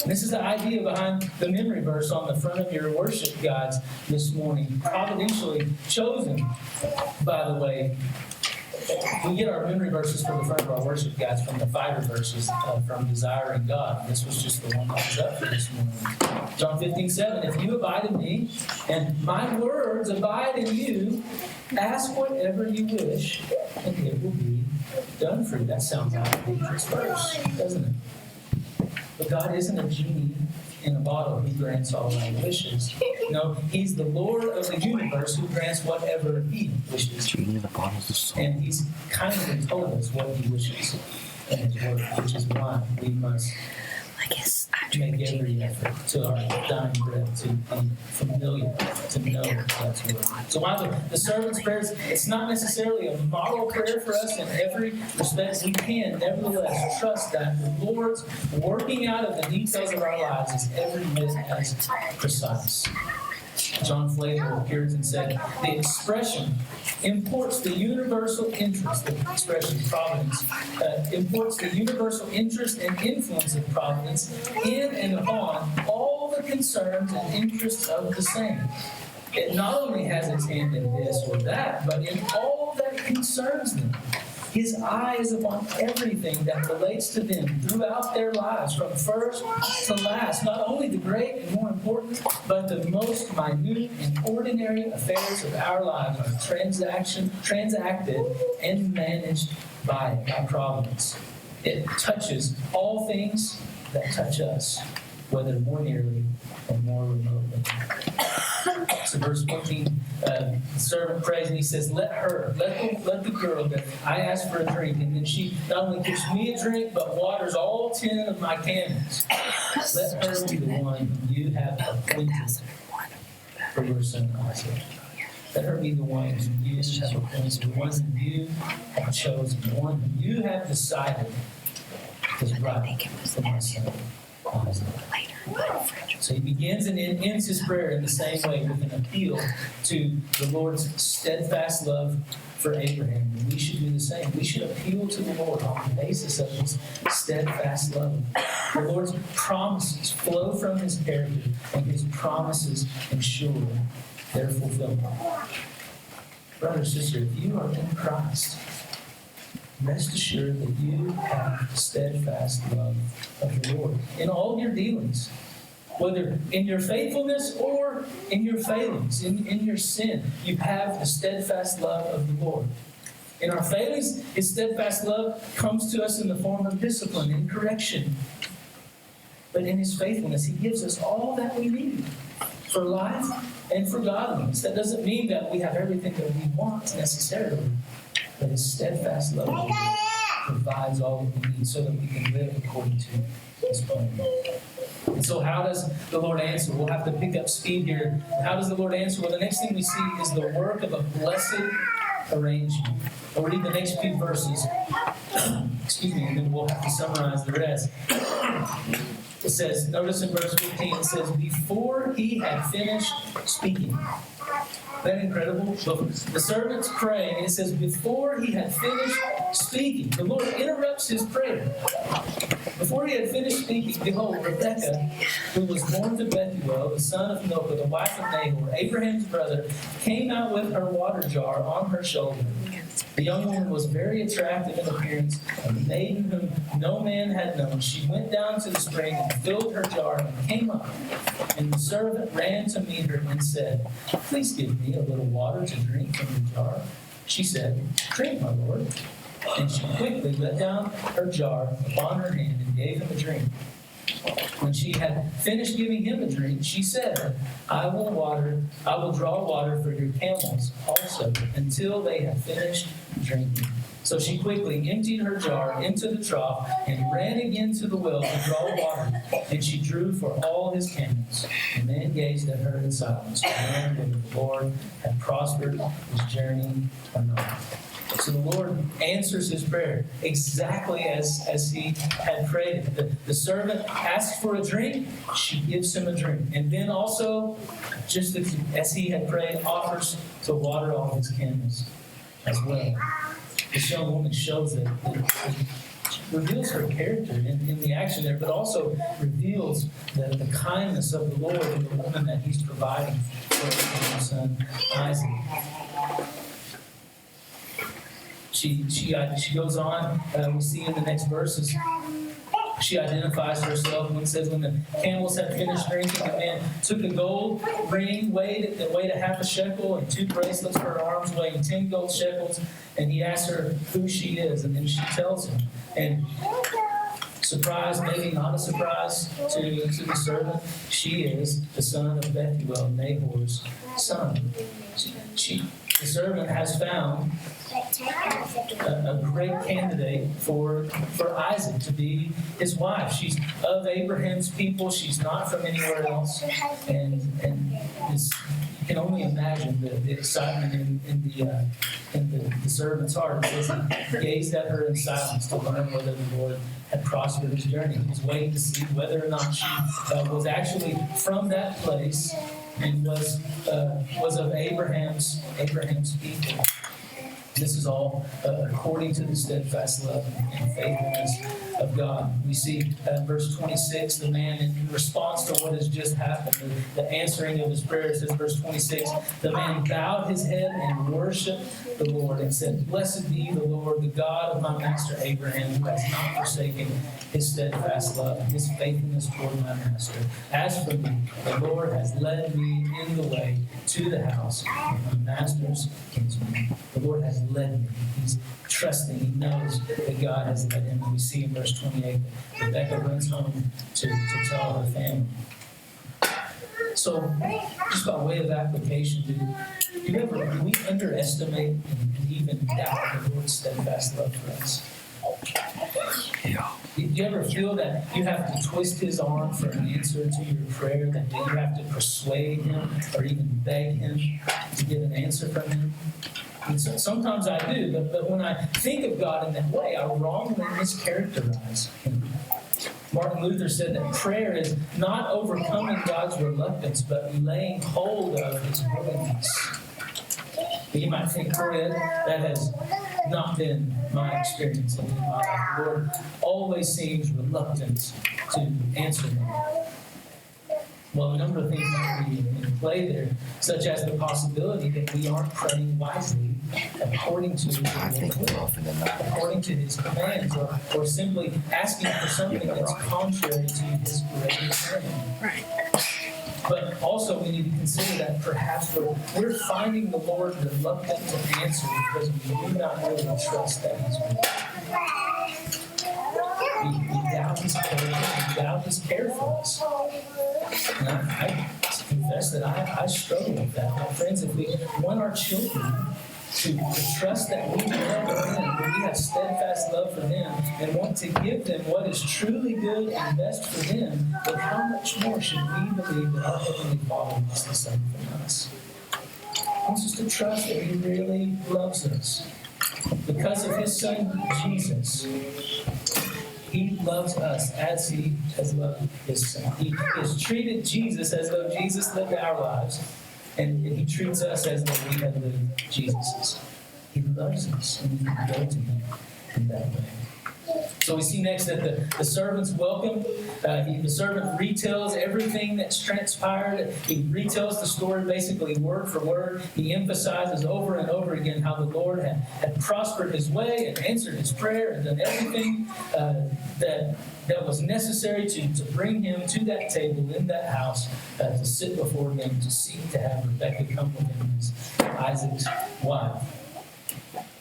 Speaker 2: And this is the idea behind the memory verse on the front of your worship guides this morning. Providentially chosen, by the way. We get our memory verses for the front of our worship guides from the fighter verses from Desiring God. This was just the one that was up for this morning. John 15:7, "If you abide in me, and my words abide in you, ask whatever you wish, and it will be done for you." That sounds like a dangerous verse, doesn't it? But God isn't a genie in a bottle who grants all our wishes. No, he's the Lord of the universe who grants whatever he wishes.
Speaker 4: Genie in the bottle's the soul.
Speaker 2: And he's kindly told us what he wishes in his word, which is why we must make every effort to our dying breath to be familiar, to know God's word. So while the servant's prayers, it's not necessarily a model prayer for us in every respect, we can nevertheless trust that the Lord's working out of the details of our lives is every bit as precise. John Flavel, the Puritan, said, "The expression imports the universal interest," the expression providence, imports the universal interest and influence of providence in and upon all the concerns and interests of the same. It not only has its hand in this or that, but in all that concerns them. His eye is upon everything that relates to them throughout their lives, from first to last. Not only the great and more important, but the most minute and ordinary affairs of our lives are transacted and managed by Providence. It touches all things that touch us, whether more nearly or more remotely. So verse 14, the servant prays and he says, let the girl that I asked for a drink, and then she not only gives me a drink, but waters all 10 of my camels. Let her be the one you have appointed for your son Isaac. Let her be the one who you have appointed, the one who you have chosen, the one who you have decided is right for my son. Isaac. So he begins and ends his prayer in the same way with an appeal to the Lord's steadfast love for Abraham. And we should do the same. We should appeal to the Lord on the basis of his steadfast love. The Lord's promises flow from his character, and his promises ensure their fulfillment. Brother, sister, if you are in Christ, rest assured that you have the steadfast love of the Lord in all your dealings, whether in your faithfulness or in your failings, in your sin. You have the steadfast love of the Lord. In our failings, his steadfast love comes to us in the form of discipline and correction. But in his faithfulness, he gives us all that we need for life and for godliness. That doesn't mean that we have everything that we want necessarily, but his steadfast love provides all that we need so that we can live according to his plan. And so how does the Lord answer? We'll have to pick up speed here. How does the Lord answer? Well, the next thing we see is the work of a blessed arrangement. We'll read the next few verses. Excuse me, and then we'll have to summarize the rest. It says, notice in verse 15, it says, before he had finished speaking. Isn't that incredible? So the servant's praying, and it says, before he had finished speaking, the Lord interrupts his prayer. Before he had finished speaking, behold, Rebekah, who was born to Bethuel, the son of Milcah, the wife of Nahor, Abraham's brother, came out with her water jar on her shoulder. The young woman was very attractive in appearance, a maiden whom no man had known. She went down to the spring and filled her jar and came up. And the servant ran to meet her and said, please give me a little water to drink from the jar. She said, drink, my lord. And she quickly let down her jar upon her hand and gave him a drink. When she had finished giving him a drink, she said, I will draw water for your camels also until they have finished drinking. So she quickly emptied her jar into the trough and ran again to the well to draw water. And she drew for all his camels. The man gazed at her in silence, wondering whether the Lord had prospered his journey or not. So the Lord answers his prayer exactly as he had prayed. The servant asks for a drink, she gives him a drink. And then also, just as he had prayed, offers to water all his camels as well. This young woman shows that reveals her character in the action there, but also reveals the kindness of the Lord in the woman that he's providing for his son Isaac. She goes on, we see in the next verses, she identifies herself when it says, when the camels had finished drinking, the man took a gold ring weighed a half a shekel and 2 bracelets for her arms weighing 10 gold shekels, and he asks her who she is, and then she tells him. And surprise, maybe not a surprise to the servant, she is the son of Bethuel, Nahor's son. The servant has found a great candidate for Isaac to be his wife. She's of Abraham's people. She's not from anywhere else. And you can only imagine the excitement in the servant's heart as he gazed at her in silence to learn whether the Lord had prospered his journey. He was waiting to see whether or not she was actually from that place and was of Abraham's people. This is all according to the steadfast love and faithfulness of God. We see verse 26, the man in response to what has just happened, the answering of his prayer says, verse 26, the man bowed his head and worshiped the Lord and said, blessed be the Lord, the God of my master Abraham, who has not forsaken his steadfast love and his faithfulness toward my master. As for me, the Lord has led me in the way to the house of my master's kinsman. The Lord has led me. He's trusting. He knows that God has led him. And we see in verse 28 that Rebekah runs home to tell her family. So, just by way of application, do we underestimate and even doubt the Lord's steadfast love for us?
Speaker 4: Yeah.
Speaker 2: Do you ever feel that you have to twist his arm for an answer to your prayer, that you have to persuade him or even beg him to get an answer from him? And so sometimes I do, but when I think of God in that way, I wrongly mischaracterize him. Martin Luther said that prayer is not overcoming God's reluctance, but laying hold of His willingness. You might think, Corey, that has not been my experience in my life. The Lord always seems reluctant to answer me. Well, a number of things might be in play there, such as the possibility that we aren't praying wisely according to His
Speaker 4: I think more
Speaker 2: will,
Speaker 4: often than not.
Speaker 2: according to His commands, or simply asking for something that's contrary to His greater plan.
Speaker 3: Right.
Speaker 2: But also we need to consider that perhaps we're finding the Lord reluctant to answer because we do not really trust that He's will. We doubt His care, we doubt His care for us. And I confess that I struggle with that. My friends, if we want our children to trust that we love them, that we have steadfast love for them, and want to give them what is truly good and best for them, then how much more should we believe that our Heavenly Father wants the same from us? He wants us to trust that He really loves us. Because of His Son, Jesus, He loves us as He has loved His Son. He has treated Jesus as though Jesus lived our lives. And He treats us as though we have lived Jesus's. He loves us, and we can go to Him in that way. So we see next that the servant's welcome. The servant retells everything that's transpired. He retells the story basically word for word. He emphasizes over and over again how the Lord had prospered his way and answered his prayer and done everything that was necessary to bring him to that table in that house, to sit before him, to seek to have Rebekah come with him as Isaac's wife.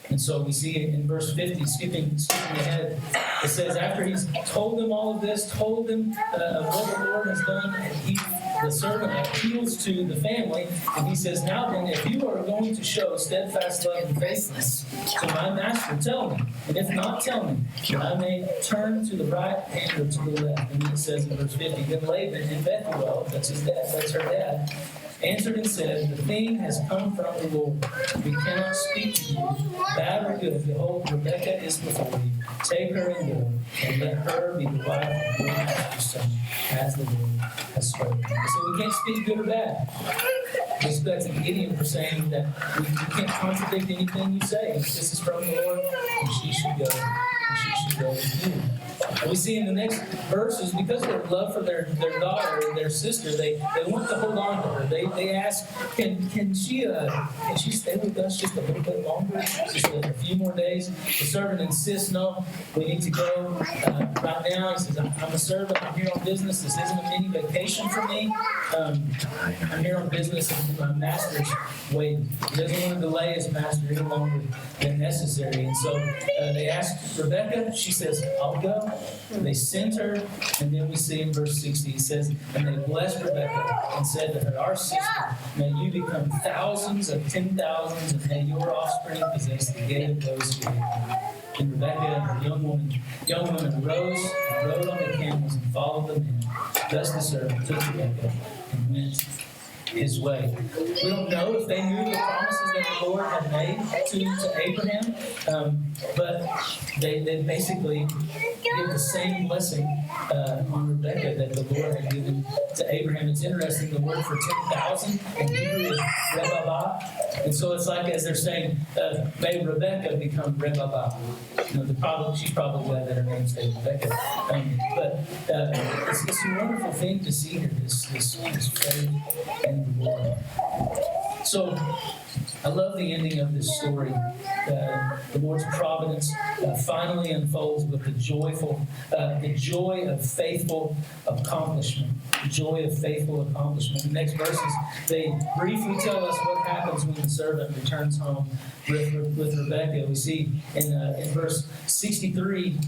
Speaker 2: And so we see in verse 50, skipping ahead, it says, after he's told them all of this, told them of what the Lord has done, and the servant appeals to the family, and he says, now then, if you are going to show steadfast love and faithfulness to my master, tell me. And if not, tell me, that I may turn to the right hand or to the left. And it says in verse 50, then Laban and Bethuel, that's his dad, that's her dad, answered and said, the thing has come from the Lord. We cannot speak to you, bad or good. Behold, Rebekah is before you. Take her and go, and let her be the wife of your master's son, as the Lord has spoken. So we can't speak good or bad. That's Gideon for saying that we can't contradict anything you say. This is from the Lord, and she should go. And she should go with you. And we see in the next verses, because of their love for their daughter, their sister, they want to hold on to her. They ask, can she stay with us just a little bit longer, just a few more days? The servant insists, no, we need to go right now. He says, I'm a servant. I'm here on business. This isn't a mini vacation for me. I'm here on business, and my master's waiting. He doesn't want to delay his master any longer than necessary. And so they ask Rebekah. She says, I'll go. They sent her, and then we see in verse 60, it says, and they blessed Rebekah and said to her, our sister, may you become thousands of 10,000s, and may your offspring possess the gate of those who hate you. And Rebekah, the young woman arose and rode on the camels and followed the men. Thus the servant took Rebekah and went his way. We don't know if they knew the promises that the Lord had made to Abraham, but they basically give the same blessing on Rebekah that the Lord had given to Abraham. It's interesting, the word for 10,000 in Hebrew is rebabah. And so it's like as they're saying, may Rebekah become rebabah. She's probably glad that her name stays Rebekah. But it's a wonderful thing to see here, this faith in the Lord. So I love the ending of this story. The Lord's providence finally unfolds with the joy of faithful accomplishment. The joy of faithful accomplishment. The next verses, they briefly tell us what happens when the servant returns home with Rebekah. We see in verse 63,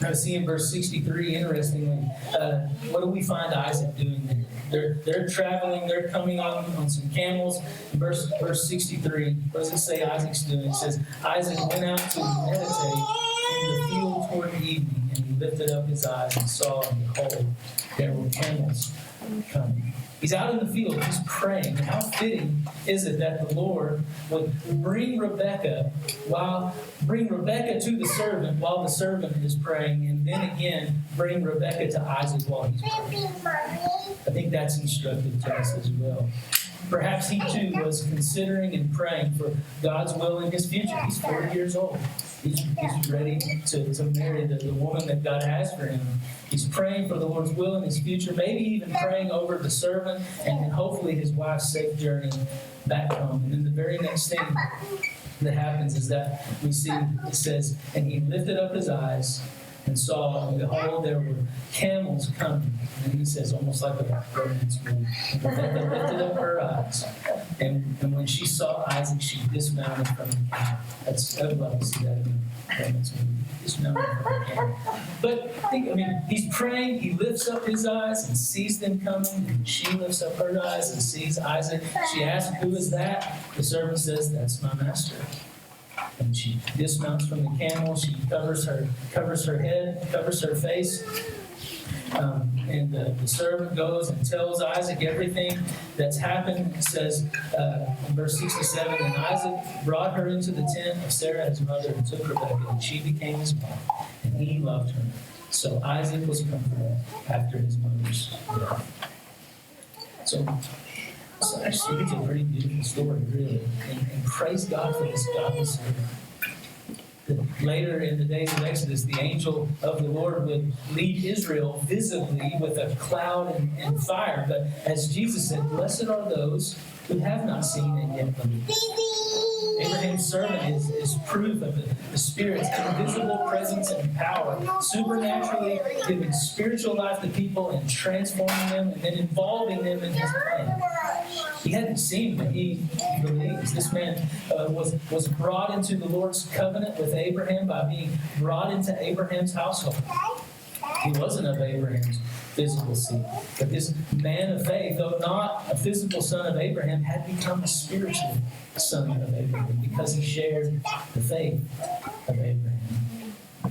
Speaker 2: I see in verse 63, interestingly, what do we find Isaac doing there? They're traveling, they're coming on some camels. In verse 63, what does it say Isaac's doing? It says, Isaac went out to meditate in the field toward evening, and he lifted up his eyes and saw, and behold, there were camels coming. He's out in the field, he's praying. And how fitting is it that the Lord would bring Rebekah to the servant while the servant is praying, and then again bring Rebekah to Isaac while he's praying. I think that's instructive to us as well. Perhaps he too was considering and praying for God's will in his future. He's 40 years old. He's ready to marry the woman that God has for him. He's praying for the Lord's will in his future, maybe even praying over the servant and hopefully his wife's safe journey back home. And then the very next thing that happens is that we see, it says, and he lifted up his eyes and saw, and behold, there were camels coming. And he says, almost like a romance movie. Rebekah lifted up her eyes, and when she saw Isaac, she dismounted from the camel. I'd love to see that in a romance movie. Dismounted from the camel. But he's praying, he lifts up his eyes and sees them coming, and she lifts up her eyes and sees Isaac. She asks, who is that? The servant says, that's my master. And she dismounts from the camel. She covers her head, covers her face. And the servant goes and tells Isaac everything that's happened. It says in verse 67, and Isaac brought her into the tent of Sarah his mother and took Rebekah, and she became his wife, and he loved her. So Isaac was comforted after his mother's death. So actually, it's a pretty beautiful story, really. And praise God for this godly servant. Later in the days of Exodus, the angel of the Lord would lead Israel visibly with a cloud and fire. But as Jesus said, blessed are those who have not seen and yet believe. Abraham's servant is proof of the Spirit's invisible presence and power, supernaturally giving spiritual life to people and transforming them and then involving them in his plan. He hadn't seen, but he believes. This man was brought into the Lord's covenant with Abraham by being brought into Abraham's household. He wasn't of Abraham's physical seed, but this man of faith, though not a physical son of Abraham, had become a spiritual son of Abraham because he shared the faith of Abraham.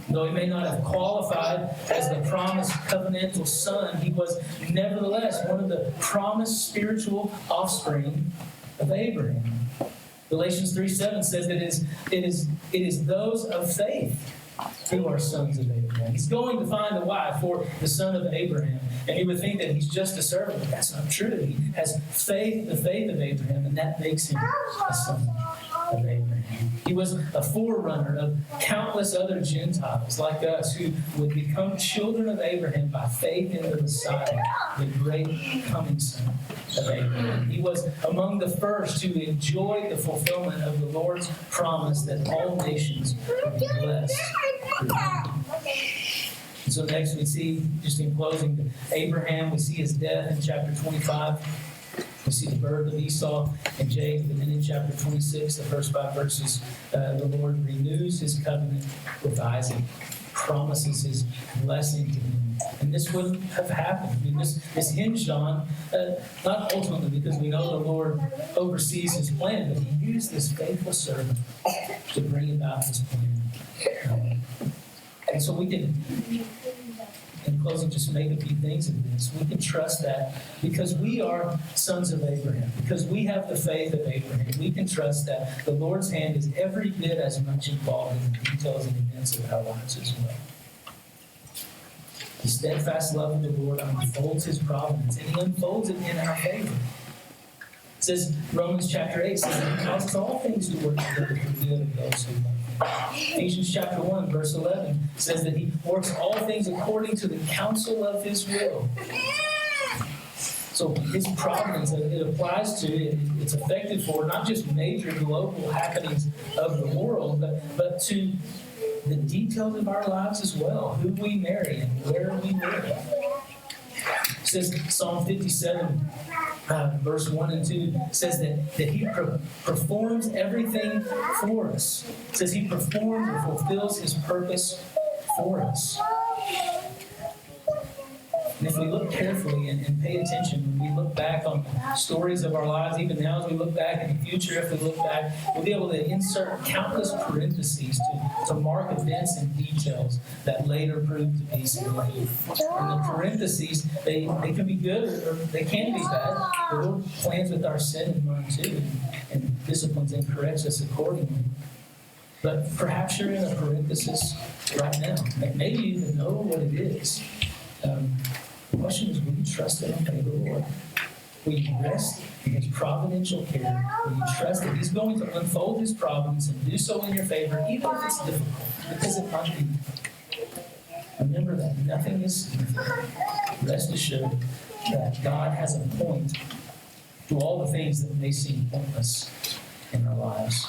Speaker 2: Though he may not have qualified as the promised covenantal son, he was nevertheless one of the promised spiritual offspring of Abraham. Galatians 3:7 says that it is those of faith who are sons of Abraham. He's going to find a wife for the son of Abraham. And you would think that he's just a servant, but that's not true. He has faith, the faith of Abraham, and that makes him a son of Abraham. He was a forerunner of countless other Gentiles like us who would become children of Abraham by faith in the Messiah, the great coming son of Abraham. He was among the first to enjoy the fulfillment of the Lord's promise that all nations would be blessed through him. And so next we see, just in closing, Abraham, we see his death in chapter 25. We see the birth of Esau and Jacob. And then in chapter 26, the first 5 verses, the Lord renews his covenant with Isaac, promises his blessing to him. And this wouldn't have happened. I mean, this hinged on, not ultimately because we know the Lord oversees his plan, but he used this faithful servant to bring about his plan. And so we can, in closing, just make a few things of this. We can trust that because we are sons of Abraham, because we have the faith of Abraham, we can trust that the Lord's hand is every bit as much involved in the details and events of our lives as well. The steadfast love of the Lord unfolds his providence, and he unfolds it in our favor. It says, Romans chapter 8 says that he causes all things to work together for the good of those who love him. Ephesians chapter 1, verse 11 says that he works all things according to the counsel of his will. So his providence, it applies to, it's effective for not just major global happenings of the world, but to the details of our lives as well, who we marry and where we live. It says Psalm 57, verse 1 and 2 says that he performs everything for us. It says he performs and fulfills his purpose for us. And if we look carefully and pay attention, when we look back on stories of our lives, even now as we look back in the future, if we look back, we'll be able to insert countless parentheses to mark events and details that later proved to be evil. In the parentheses, they can be good or they can be bad. The Lord plans with our sin in mind too, and disciplines and corrects us accordingly. But perhaps you're in a parenthesis right now. Maybe you even know what it is. The question is, will you trust and obey the Lord? Will you rest in His providential care? Will you trust that He's going to unfold His providence and do so in your favor, even if it's difficult, because it might be. Remember that nothing is significant. Rest assured that God has a point to all the things that may seem pointless in our lives.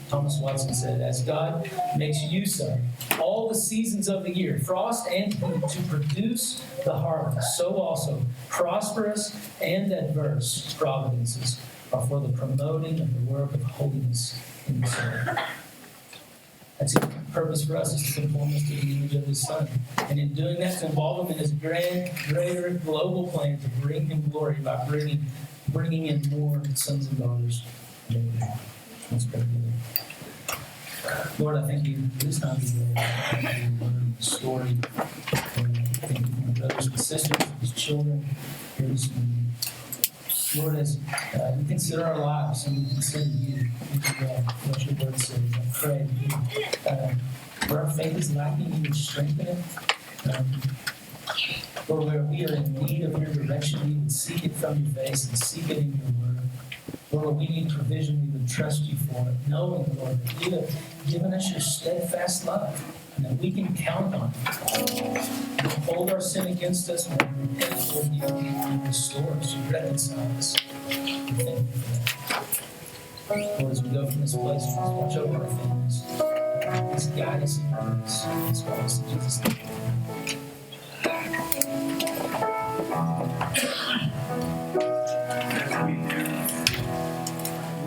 Speaker 2: Thomas Watson said, as God makes use of all the seasons of the year, frost and heat, to produce the harvest, so also prosperous and adverse providences are for the promoting of the work of holiness in the soul. That's His purpose for us, is to conform us to the image of His Son. And in doing that, to involve Him in His grand, greater, global plan to bring Him glory by bringing in more sons and daughters. Let's pray together. Lord, I thank You for this time today. I thank You for the story. And I thank You for my brothers and sisters, His children here this morning. Lord, as we consider our lives and we consider You, what Your word says, I pray that where our faith is lacking, You would strengthen it. Lord, where we are in need of Your direction, we would seek it from Your face and seek it in Your word. Lord, where we need provision, we would trust You for it, knowing, Lord, that You have given us Your steadfast love and that we can count on You. You hold our sin against us and we repent toward You and restore us, You reconcile us. We thank You for that. Lord, as we go from this place, please watch over our families. Please guide us and guide us. Please follow us in Jesus' name.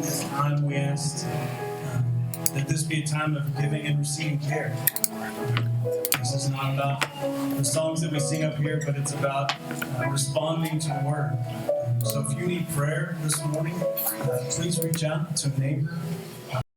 Speaker 1: This time we asked that this be a time of giving and receiving care. This is not about the songs that we sing up here, but it's about responding to the Word. So if you need prayer this morning, please reach out to a neighbor.